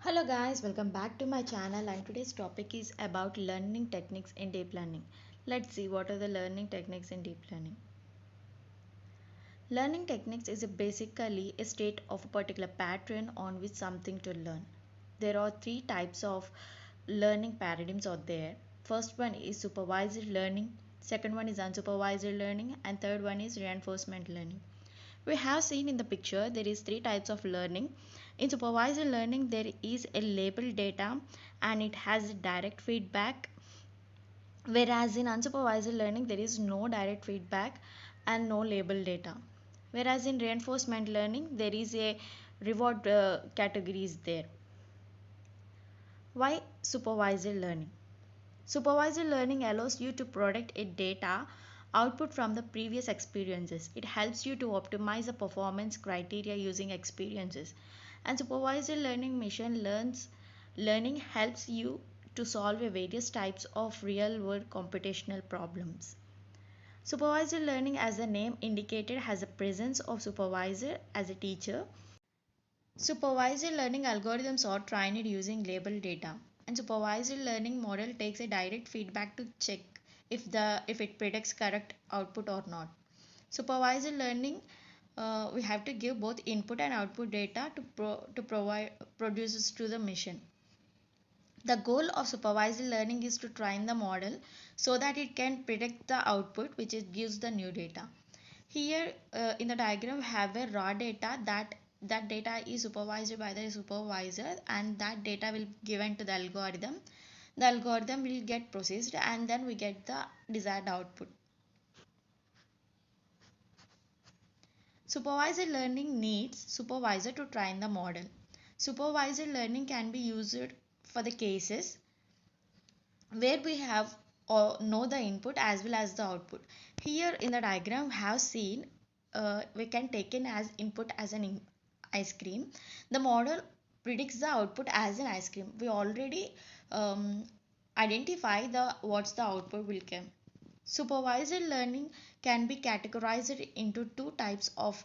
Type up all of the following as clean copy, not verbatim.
Hello guys, welcome back to my channel and today's topic is about learning techniques in deep learning. Let's see what are the learning techniques in deep learning. Learning techniques is basically a state of a particular pattern on which something to learn. There are three types of learning paradigms out there. First one is supervised learning, second one is unsupervised learning, and third one is reinforcement learning. We have seen in the picture there is three types of learning. In supervised learning there is a labeled data and it has direct feedback, whereas in unsupervised learning there is no direct feedback and no labeled data. Whereas in reinforcement learning there is a reward categories there. Why supervised learning? Supervised learning allows you to predict a data output from the previous experiences. It helps you to optimize the performance criteria using experiences. And supervised learning machine learning helps you to solve various types of real world computational problems. Supervised learning, as the name indicated, has a presence of supervisor as a teacher. Supervised learning algorithms are trained using labeled data, and supervised learning model takes a direct feedback to check if it predicts correct output or not. Supervised learning, we have to give both input and output data to provide produces to the machine. The goal of supervised learning is to train the model so that it can predict the output which it gives the new data. Here in the diagram we have a raw data that data is supervised by the supervisor and that data will given to the algorithm. The algorithm will get processed and then we get the desired output. Supervised learning needs supervisor to train the model. Supervised learning can be used for the cases where we have or know the input as well as the output. Here in the diagram we have seen we can take in as input as an ice cream. The model predicts the output as an ice cream. We already identify the what's the output will come. Supervised learning can be categorized into two types of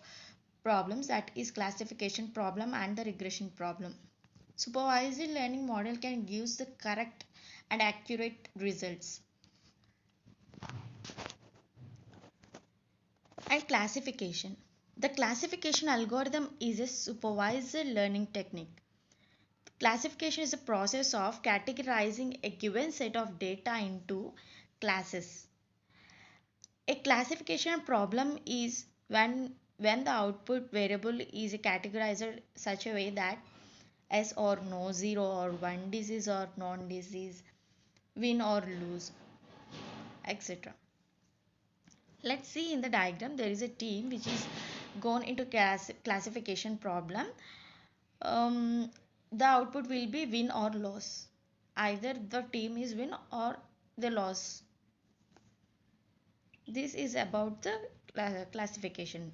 problems, that is classification problem and the regression problem. Supervised learning model can give the correct and accurate results. And classification. The classification algorithm is a supervised learning technique. Classification is a process of categorizing a given set of data into classes. A classification problem is when the output variable is categorized such a way that yes or no, 0 or 1, disease or non-disease, win or lose, etc. Let's see in the diagram there is a team which is gone into classification problem. The output will be win or loss. Either the team is win or the loss. This is about the classification.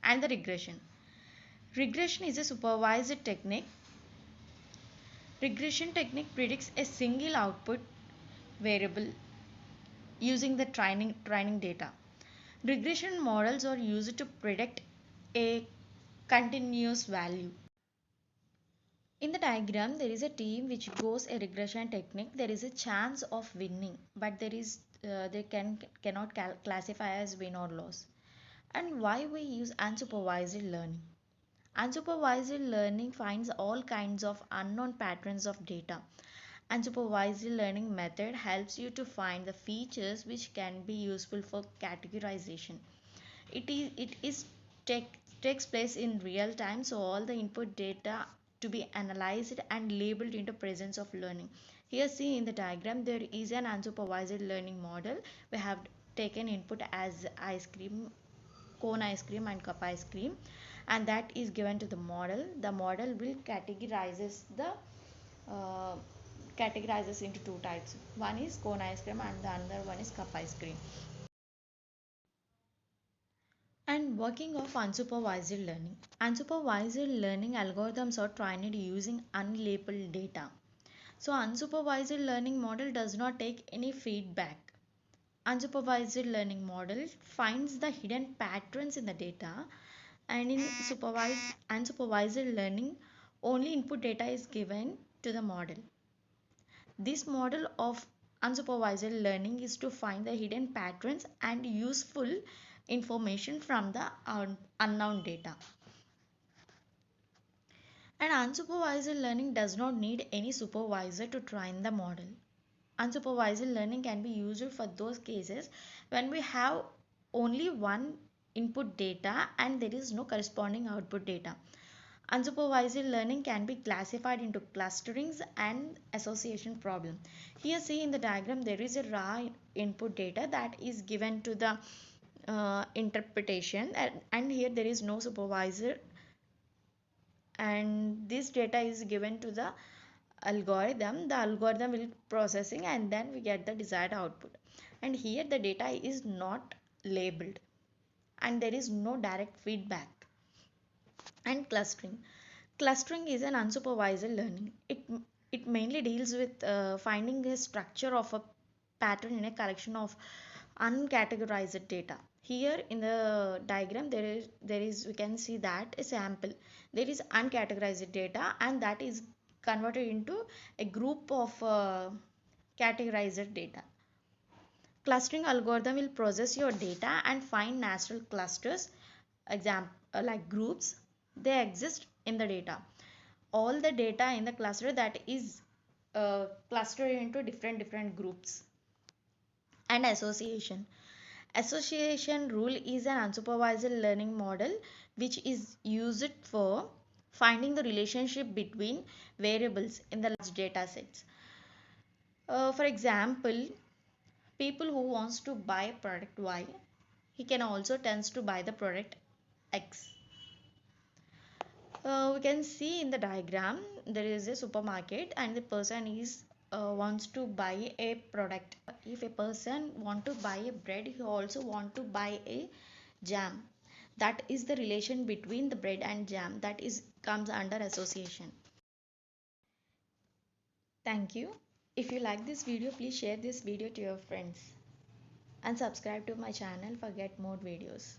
And the regression. Regression is a supervised technique. Regression technique predicts a single output variable using the training data. Regression models are used to predict a continuous value. In the diagram, there is a team which goes a regression technique. There is a chance of winning, but they cannot classify as win or loss. And why we use unsupervised learning? Unsupervised learning finds all kinds of unknown patterns of data. Unsupervised learning method helps you to find the features which can be useful for categorization. It takes place in real time, so all the input data to be analyzed and labeled into presence of learning. Here see in the diagram there is an unsupervised learning model. We have taken input as ice cream, cone ice cream and cup ice cream, and that is given to the model. The model will uh, categorizes into two types. One is cone ice cream and the other one is cup ice cream. And working of unsupervised learning. Unsupervised learning algorithms are trained using unlabeled data. So unsupervised learning model does not take any feedback. Unsupervised learning model finds the hidden patterns in the data, and in supervised unsupervised learning only input data is given to the model. This model of unsupervised learning is to find the hidden patterns and useful information from the unknown data. And unsupervised learning does not need any supervisor to train the model. Unsupervised learning can be used for those cases when we have only one input data and there is no corresponding output data. Unsupervised learning can be classified into clusterings and association problem. Here see in the diagram there is a raw input data that is given to the interpretation, and here there is no supervisor, and this data is given to the algorithm will processing and then we get the desired output. And here the data is not labeled and there is no direct feedback. And clustering is an unsupervised learning. It mainly deals with finding a structure of a pattern in a collection of uncategorized data. Here in the diagram there is we can see that a sample, there is uncategorized data and that is converted into a group of categorized data. Clustering algorithm will process your data and find natural clusters, example like groups. They exist in the data. All the data in the cluster that is clustered into different groups. And association rule is an unsupervised learning model which is used for finding the relationship between variables in the large data sets. For example, people who wants to buy product Y, he can also tends to buy the product X. We can see in the diagram there is a supermarket and the person is wants to buy a product. If a person want to buy a bread, he also want to buy a jam. That is the relation between the bread and jam, that is comes under association. Thank you. If you like this video, please share this video to your friends and subscribe to my channel for get more videos.